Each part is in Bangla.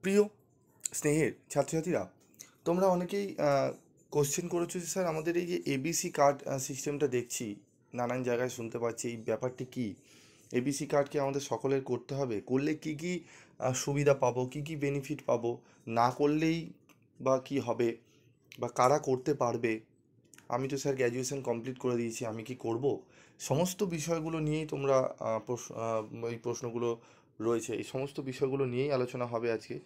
প্রিয় স্নেহের ছাত্রছাত্রীরা, তোমরা অনেকেই কোশ্চেন করেছো যে স্যার আমাদের এই যে এবিসি কার্ড সিস্টেমটা দেখছি, নানান জায়গায় শুনতে পাচ্ছি, এই ব্যাপারটি কি? এবিসি কার্ড কি আমাদের সকলের করতে হবে? করলে কি কি সুবিধা পাবো, কি কি বেনিফিট পাবো? না করলেই বা কি হবে, বা কারা করতে পারবে? আমি তো স্যার গ্র্যাজুয়েশন কমপ্লিট করে দিয়েছি, আমি কি করব? সমস্ত বিষয়গুলো নিয়েই তোমরা এই প্রশ্নগুলো রয়েছে, এই সমস্ত বিষয়গুলো নিয়েই আলোচনা হবে আজকে।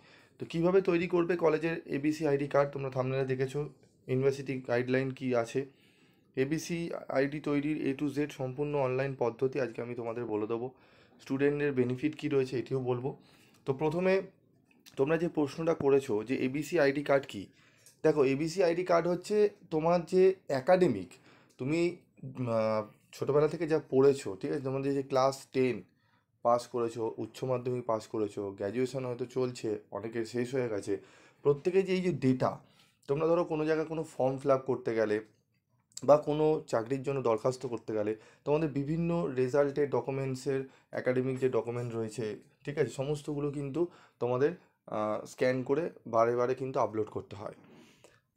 তো কিভাবে তৈরি করবে কলেজের এবিসি আইডি কার্ড, তোমরা থাম্বনেলে দেখেছো ইউনিভার্সিটি গাইডলাইন কি আছে। এবিসি আইডি তৈরির A to Z সম্পূর্ণ অনলাইন পদ্ধতি আজকে আমি তোমাদের বলে দেবো। স্টুডেন্টের বেনিফিট কি রয়েছে এটিও বলবো। তো প্রথমে তোমরা যে প্রশ্নটা করেছো যে এবিসি আইডি কার্ড কি, দেখো এবিসি আইডি কার্ড হচ্ছে তোমার যে একাডেমিক, তুমি আহ, ছোটোবেলা থেকে যা পড়েছো, ঠিক আছে, তোমাদের যে ক্লাস 10 পাস করেছো, উচ্চ মাধ্যমিক পাস করেছো, গ্র্যাজুয়েশন হয়তো চলছে, অনেকের শেষ হয়ে গেছে, প্রত্যেকের যে এই যে ডেটা, তোমরা ধরো কোনো জায়গায় কোনো ফর্ম ফিল আপ করতে গেলে বা কোনো চাকরির জন্য দরখাস্ত করতে গেলে তোমাদের বিভিন্ন রেজাল্টের ডকুমেন্টসের, একাডেমিক যে ডকুমেন্ট রয়েছে, ঠিক আছে, সমস্তগুলো কিন্তু তোমাদের স্ক্যান করে বারে বারে কিন্তু আপলোড করতে হয়।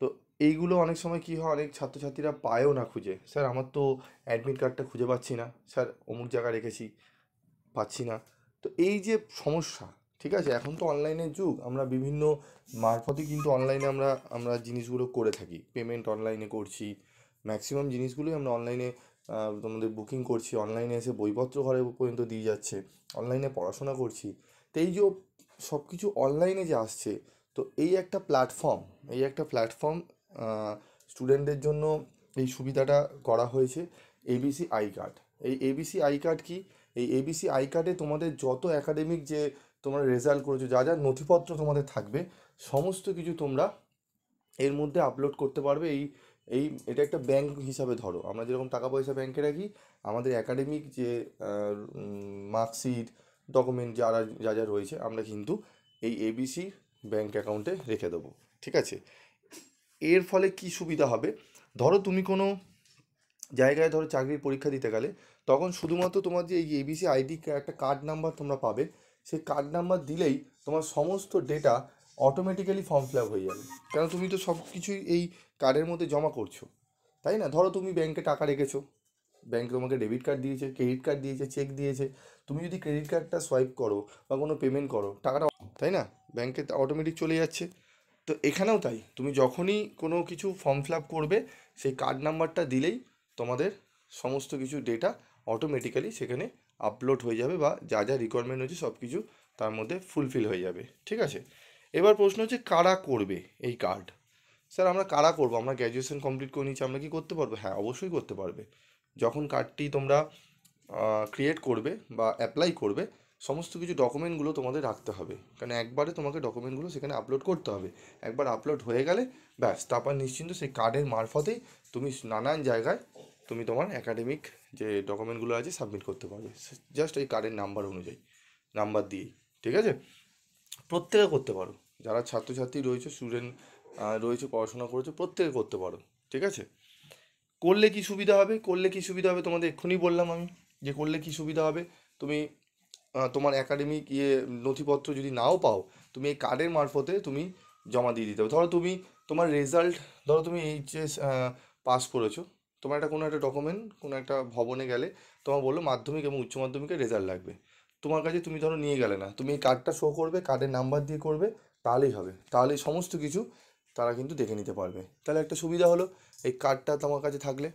তো এইগুলো অনেক সময় কী হয়, অনেক ছাত্রছাত্রীরা পায়ও না খুঁজে, স্যার আমার তো অ্যাডমিট কার্ডটা খুঁজে পাচ্ছি না, স্যার অমুক জায়গায় রেখেছি, পাচ্ছি না। তো এই যে সমস্যা, ঠিক আছে, এখন তো অনলাইনের যুগ, আমরা বিভিন্ন মারফতে কিন্তু অনলাইনে আমরা আমরা জিনিসগুলো করে থাকি, পেমেন্ট অনলাইনে করছি, ম্যাক্সিমাম জিনিসগুলোই আমরা অনলাইনে তোমাদের বুকিং করছি, অনলাইনে এসে বইপত্র ঘরে পর্যন্ত দিয়ে যাচ্ছে, অনলাইনে পড়াশোনা করছি। তো এই যে সব কিছু অনলাইনে যে আসছে, তো এই একটা প্ল্যাটফর্ম স্টুডেন্টদের জন্য এই সুবিধাটা করা হয়েছে, এবিসি আই কার্ড। এই এবিসি আই কার্ড কি? এই এবিসি আই কার্ডে তোমাদের যত একাডেমিক যে তোমরা রেজাল্ট করেছো, যা যা নথিপত্র তোমাদের থাকবে, সমস্ত কিছু তোমরা এর মধ্যে আপলোড করতে পারবে। এই এই এটা একটা ব্যাংক হিসাবে, ধরো আমরা যেরকম টাকা পয়সা ব্যাংকে রাখি, আমাদের একাডেমিক যে মার্কশিট, ডকুমেন্ট যারা যা যা রয়েছে, আমরা কিন্তু এই এবিসি ব্যাংক অ্যাকাউন্টে রেখে দেবো, ঠিক আছে। এর ফলে কি সুবিধা হবে, ধরো তুমি কোনো জায়গায় ধরো চাকরির পরীক্ষা দিতে গেলে, তখন শুধুমাত্র তোমার যে এই এবিসি আইডি একটা কার্ড নাম্বার তোমরা পাবে, সেই কার্ড নাম্বার দিলেই তোমার সমস্ত data automatically form fill up হয়ে যাবে। কারণ তুমি তো সব কিছুই এই কার্ডের মধ্যে জমা করছো, তাই না? ধরো তুমি ব্যাংকে টাকা রেখেছো, ব্যাংক তোমাকে ডেবিট কার্ড দিয়েছে, ক্রেডিট কার্ড দিয়েছে, চেক দিয়েছে, তুমি যদি ক্রেডিট কার্ডটা সোয়াইপ করো বা কোনো পেমেন্ট করো, টাকাটা, তাই না, ব্যাংকে অটোমেটিক চলে যাচ্ছে। তো এখানেও তাই, তুমি যখনই কোনো কিছু ফর্ম ফিল আপ করবে, সেই কার্ড নাম্বারটা দিলেই তোমাদের সমস্ত কিছু ডেটা অটোমেটিক্যালি সেখানে আপলোড হয়ে যাবে, বা যা যা রিকোয়ারমেন্ট হচ্ছে সব কিছু তার মধ্যে ফুলফিল হয়ে যাবে, ঠিক আছে। এবার প্রশ্ন হচ্ছে কারা করবে এই কার্ড? স্যার আমরা কারা করবো? আমরা গ্র্যাজুয়েশন কমপ্লিট করে নিচ্ছি, আমরা কি করতে পারবো? হ্যাঁ, অবশ্যই করতে পারবে। যখন কার্ডটি তোমরা ক্রিয়েট করবে বা অ্যাপ্লাই করবে, সমস্ত কিছু ডকুমেন্টগুলো তোমাদের রাখতে হবে, কারণ একবারে তোমাকে ডকুমেন্টগুলো সেখানে আপলোড করতে হবে। একবার আপলোড হয়ে গেলে ব্যাস, তারপর নিশ্চিন্ত সেই কার্ডের মারফতেই তুমি নানান জায়গায় তুমি তোমার একাডেমিক যে ডকুমেন্টগুলো আছে সাবমিট করতে পারবে, জাস্ট এই কার্ডের নাম্বার অনুযায়ী, নাম্বার দিয়েই, ঠিক আছে। প্রত্যেকে করতে পারো, যারা ছাত্রছাত্রী রয়েছে, স্টুডেন্ট রয়েছে, পড়াশোনা করেছে, প্রত্যেকে করতে পারো, ঠিক আছে। করলে কি সুবিধা হবে, করলে কি সুবিধা হবে তোমাদের এক্ষুনি বললাম আমি, যে করলে কি সুবিধা হবে। তুমি তোমার একাডেমিক নথিপত্র যদি নাও পাও, তুমি এই কার্ডের মারফতে তুমি জমা দিয়ে দিতে হবে। ধরো তুমি তোমার রেজাল্ট, ধরো তুমি এইচএস পাস করেছো, তোমার একটা কোনো একটা ডকুমেন্ট, কোনো একটা ভবনে গেলে, তোমার বললো মাধ্যমিক এবং উচ্চ মাধ্যমিকের রেজাল্ট লাগবে, তোমার কাছে তুমি ধরো নিয়ে গেলে না, তুমি এই কার্ডটা শো করবে, কার্ডের নাম্বার দিয়ে করবে, তাহলেই হবে, তাহলেই সমস্ত কিছু তারা কিন্তু দেখে নিতে পারবে। তাহলে একটা সুবিধা হলো, এই কার্ডটা তোমার কাছে থাকলে,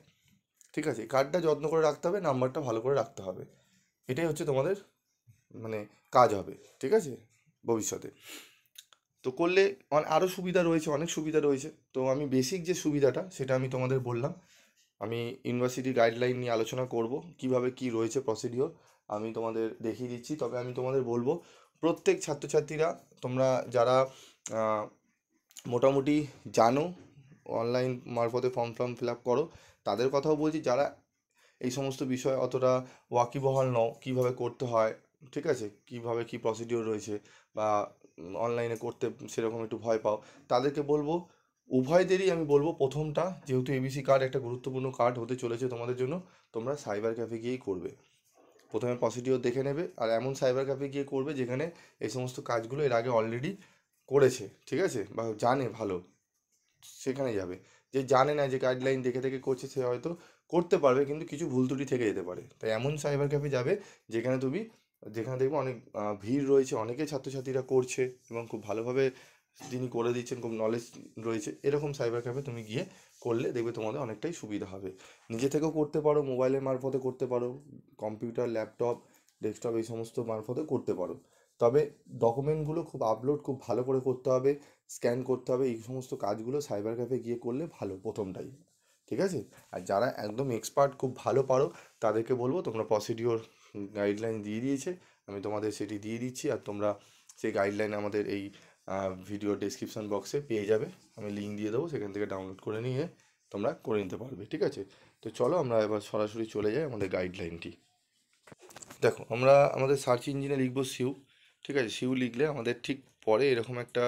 ঠিক আছে, কার্ডটা যত্ন করে রাখতে হবে, নাম্বারটা ভালো করে রাখতে হবে, এটাই হচ্ছে তোমাদের মানে কাজ হবে, ঠিক আছে, ভবিষ্যতে। তো করলে আরও সুবিধা রয়েছে, অনেক সুবিধা রয়েছে, তো আমি বেসিক যে সুবিধাটা সেটা আমি তোমাদের বললাম। আমি ইউনিভার্সিটি গাইডলাইন নিয়ে আলোচনা করব, কিভাবে কি রয়েছে প্রসিডিওর আমি তোমাদের দেখিয়ে দিচ্ছি। তবে আমি তোমাদের বলবো, প্রত্যেক ছাত্রছাত্রীরা, তোমরা যারা আহ, মোটামুটি জানো, অনলাইন মারফতে ফর্ম ফর্ম ফিল আপ করো, তাদের কথাও বলছি, যারা এই সমস্ত বিষয় অতটা ওয়াকিবহাল নও, কীভাবে করতে হয়, ঠিক আছে, কীভাবে কী প্রসিডিওর রয়েছে, বা অনলাইনে করতে সেরকম একটু ভয় পাও, তাদেরকে বলবো, উভয়দেরই আমি বলবো, প্রথমটা যেহেতু এবিসি কার্ড একটা গুরুত্বপূর্ণ কার্ড হতে চলেছে তোমাদের জন্য, তোমরা সাইবার ক্যাফে গিয়েই করবে। প্রথমে প্রসিডিওর দেখে নেবে, আর এমন সাইবার ক্যাফে গিয়ে করবে যেখানে এই সমস্ত কাজগুলো এর আগে অলরেডি করেছে, ঠিক আছে, বা জানে ভালো, সেখানে যাবে। যে জানে না, যে গাইডলাইন দেখে দেখে করছে, সে হয়তো করতে পারবে কিন্তু কিছু ভুল ত্রুটি থেকে যেতে পারে। তাই এমন সাইবার ক্যাফে যাবে যেখানে তুমি, যেখানে দেখবে অনেক ভিড় রয়েছে, অনেকে ছাত্রছাত্রীরা করছে এবং খুব ভালোভাবে তিনি করে দিচ্ছেন, খুব নলেজ রয়েছে, এরকম সাইবার ক্যাফে তুমি গিয়ে করলে দেখবে তোমাদের অনেকটাই সুবিধা হবে। নিজে থেকেও করতে পারো, মোবাইলের মারফতে করতে পারো, কম্পিউটার, ল্যাপটপ, ডেস্কটপ এই সমস্ত মারফতে করতে পারো। তবে ডকুমেন্টগুলো খুব আপলোড খুব ভালো করে করতে হবে, স্ক্যান করতে হবে, এই সমস্ত কাজগুলো সাইবার ক্যাফে গিয়ে করলে ভালো প্রথমটাই, ঠিক আছে। আর যারা একদম এক্সপার্ট, খুব ভালো পারো, তাদেরকে বলবো তোমরা প্রসিডিওর গাইডলাইন দিয়ে দিয়েছে, আমি তোমাদের সেটি দিয়ে দিচ্ছি, আর তোমরা সেই গাইডলাইন আমাদের এই ভিডিও ডেসক্রিপশন বক্সে পেয়ে যাবে, আমি লিঙ্ক দিয়ে দেবো, সেখান থেকে ডাউনলোড করে নিয়ে তোমরা করে নিতে পারবে, ঠিক আছে। তো চলো আমরা এবার সরাসরি চলে যাই আমাদের গাইডলাইনটি। দেখো, আমরা আমাদের সার্চ ইঞ্জিনে লিখবো সিউ, ঠিক আছে। সিউ লিখলে আমাদের ঠিক পরে এরকম একটা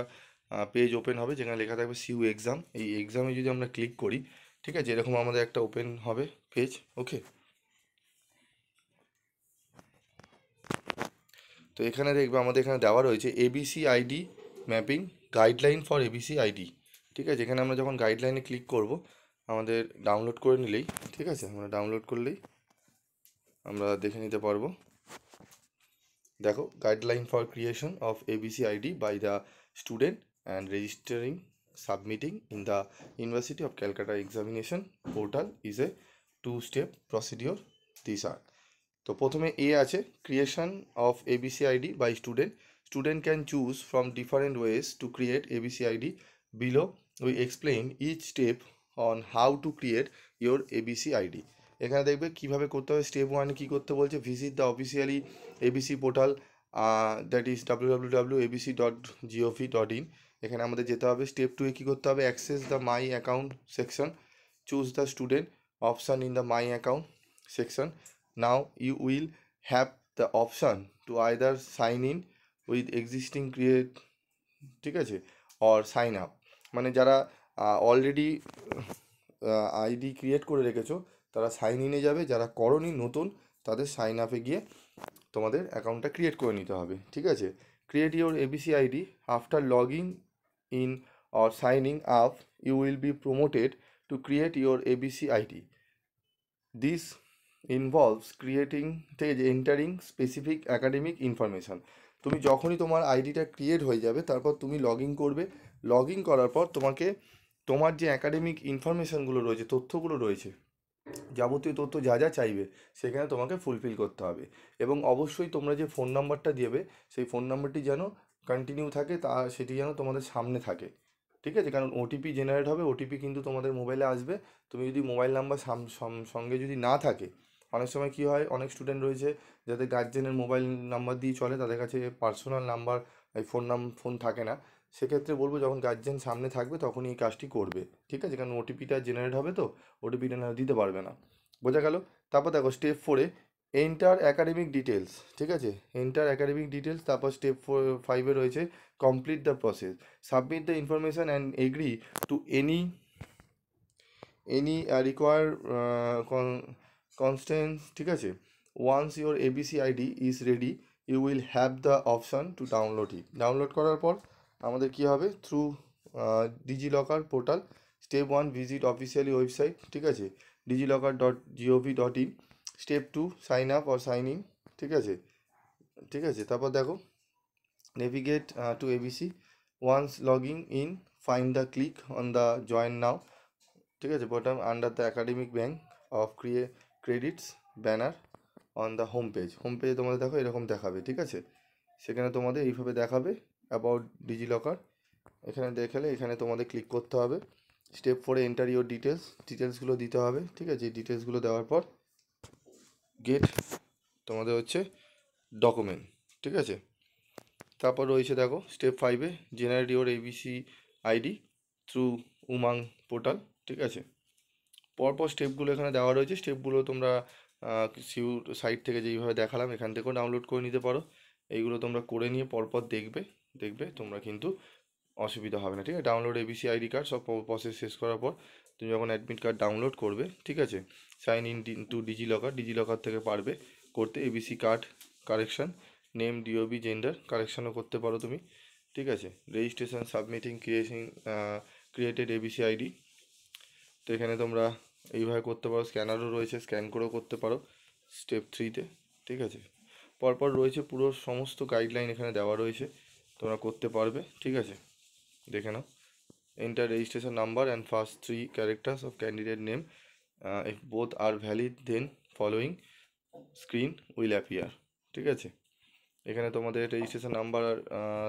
পেজ ওপেন হবে যেখানে লেখা থাকবে সিউ এক্সাম। এই এক্সামে যদি আমরা ক্লিক করি, ঠিক আছে, এরকম আমাদের একটা ওপেন হবে পেজ, ওকে। তো এখানে দেখবে আমাদের এখানে দেওয়া রয়েছে ABC ID mapping guideline for ABC ID, ঠিক আছে। এখানে আমরা যখন গাইডলাইনে ক্লিক করব, আমাদের ডাউনলোড করে নিলেই, ঠিক আছে, আমরা ডাউনলোড করলেই আমরা দেখে নিতে পারবো। দেখো, guideline for creation of ABC ID by the student and registering submitting in the University of Calcutta examination portal is a 2 step procedure this are. তো প্রথমে এ আছে, creation of ABC ID by student, student can choose from different ways to create ABC ID, below we explain each step on how to create your ABC ID. এখানে দেখবে কীভাবে করতে হবে। স্টেপ ওয়ানে কী করতে বলছে, visit the officially ABC portal, that is www.abc.gov.in। এখানে আমাদের যেতে হবে। স্টেপ টুয়ে কী করতে হবে, access the my account section, choose the student option in the my account section. Now you will have the option to either sign in with existing create, ঠিক আছে, অর সাইন আপ। মানে যারা অলরেডি আইডি ক্রিয়েট করে রেখেছো তারা সাইন ইনে যাবে, যারা করনি নতুন তাদের সাইন আপে গিয়ে তোমাদের অ্যাকাউন্টটা ক্রিয়েট করে নিতে হবে, ঠিক আছে। Create your ABC ID after logging in or signing up, you will be promoted to create your ABC ID. This involves creating, ঠিক আছে, এন্টারিং স্পেসিফিক অ্যাকাডেমিক ইনফরমেশান। তুমি যখনই তোমার আইডিটা ক্রিয়েট হয়ে যাবে, তারপর তুমি লগ ইন করবে। লগ ইন করার পর তোমাকে তোমার যে অ্যাকাডেমিক ইনফরমেশানগুলো রয়েছে, তথ্যগুলো রয়েছে, যাবতীয় তথ্য যা যা চাইবে সেখানে তোমাকে ফুলফিল করতে হবে। এবং অবশ্যই তোমরা যে ফোন নাম্বারটা দেবে, সেই ফোন নাম্বারটি যেন কন্টিনিউ থাকে, তা সেটি যেন তোমাদের সামনে থাকে, ঠিক আছে। কারণ ওটিপি জেনারেট হবে, ওটিপি কিন্তু তোমাদের মোবাইলে আসবে। তুমি যদি মোবাইল নাম্বার সঙ্গে যদি না থাকে, অনেক সময় কী হয়, অনেক স্টুডেন্ট রয়েছে যাদের গার্জেনের মোবাইল নাম্বার দিয়ে চলে, তাদের কাছে পার্সোনাল নাম্বার, এই ফোন থাকে না। সেক্ষেত্রে বলবো যখন গার্জেন সামনে থাকবে তখনই এই কাজটি করবে, ঠিক আছে, কারণ ওটিপিটা জেনারেট হবে, তো ওটিপিটা না দিতে পারবে না, বোঝা গেল। তারপর দেখো স্টেপ 4-এ এন্টার অ্যাকাডেমিক ডিটেলস, ঠিক আছে, এন্টার অ্যাকাডেমিক ডিটেলস। তারপর স্টেপ 5-এ রয়েছে complete the process, submit the information and agree to any require consents, ঠিক আছে। Once your ABC ID is ready, you will have the option to download it. Download করার পর আমাদের কী হবে, through DigiLocker portal. Step 1 visit officially website, ঠিক আছে, digilokar.gov.in। Step 2 sign up or sign in, ঠিক আছে, ঠিক আছে। তারপর দেখো navigate to ABC, once logging in find the click on the join now, ঠিক আছে, bottom under the academic bank of credits banner on the home page. Home পেজে তোমাদের দেখো এরকম দেখাবে, ঠিক আছে, সেখানে তোমাদের এইভাবে দেখাবে অ্যাবাউট ডিজিলকার। এখানে দেখালে এখানে তোমাদের ক্লিক করতে হবে। স্টেপ 4-এ এন্টার ইউর ডিটেলসগুলো দিতে হবে, ঠিক আছে। ডিটেলসগুলো দেওয়ার পর গেট তোমাদের হচ্ছে ডকুমেন্ট, ঠিক আছে। তারপর রয়েছে দেখো স্টেপ 5-এ generate your ABC ID through UMANG portal, ঠিক আছে। পরপর স্টেপগুলো এখানে দেওয়া রয়েছে, স্টেপগুলো তোমরা সিউ সাইট থেকে যেইভাবে দেখালাম এখান থেকেও ডাউনলোড করে নিতে পারো। এইগুলো তোমরা করে নিয়ে পরপর দেখবে তোমরা কিন্তু অসুবিধা হবে না, ঠিক আছে। ডাউনলোড এবিসি আইডি কার্ড, সব প্রসেস শেষ করার পর তুমি যখন অ্যাডমিট কার্ড ডাউনলোড করবে, ঠিক আছে, সাইন ইন টু ডিজিলকার থেকে পারবে করতে। ABC card correction, name, DOB, gender কারেকশানও করতে পারো তুমি, ঠিক আছে, registration submitting created ABC ID. তো এখানে তোমরা এইভাবে করতে পারো, স্ক্যানারও রয়েছে, স্ক্যান করেও করতে পারো স্টেপ 3-তে। ঠিক আছে, পরপর রয়েছে পুরো সমস্ত গাইডলাইন এখানে দেওয়া রয়েছে, তোমরা করতে পারবে। ঠিক আছে, দেখে নাও। Enter registration number and first 3 characters of candidate name, if both are valid then following screen will appear. ঠিক আছে, এখানে তোমাদের রেজিস্ট্রেশন নাম্বার আর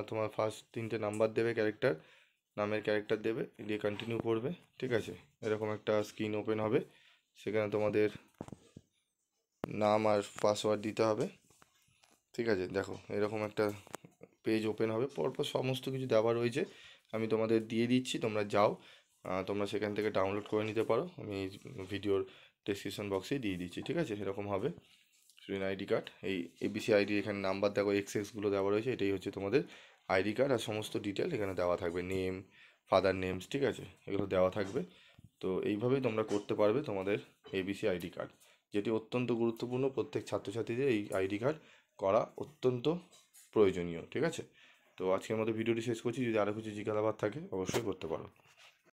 তোমার ফার্স্ট 3টে নাম্বার দেবে, ক্যারেক্টার, নামের ক্যারেক্টার দেবে, দিয়ে কন্টিনিউ করবে। ঠিক আছে, এরকম একটা স্ক্রিন ওপেন হবে, সেখানে তোমাদের নাম আর পাসওয়ার্ড দিতে হবে। ঠিক আছে, দেখো এরকম একটা পেজ ওপেন হবে, পরপর সমস্ত কিছু দেওয়া রয়েছে, আমি তোমাদের দিয়ে দিচ্ছি, তোমরা যাও, তোমরা সেখান থেকে ডাউনলোড করে নিতে পারো, আমি এই ভিডিওর ডেসক্রিপশন বক্সেই দিয়ে দিচ্ছি। ঠিক আছে, এরকম হবে স্টুডেন্ট আইডি কার্ড। এই এবিসি আইডি এখানে নাম্বার দেখো এক্সগুলো দেওয়া রয়েছে, এটাই হচ্ছে তোমাদের আইডি কার্ড, আর সমস্ত ডিটেল এখানে দেওয়া থাকবে, নেম, ফাদার নেমস। ঠিক আছে, এগুলো দেওয়া থাকবে। তো এইভাবেই তোমরা করতে পারবে তোমাদের এবিসি আইডি কার্ড, যেটি অত্যন্ত গুরুত্বপূর্ণ, প্রত্যেক ছাত্রছাত্রীদের এই আইডি কার্ড করা অত্যন্ত প্রয়োজনীয়। ঠিক আছে, তো আজকের মতো ভিডিওটি শেষ করছি, যদি আরও কিছু জিজ্ঞাসাবাদ থাকে অবশ্যই করতে পারো।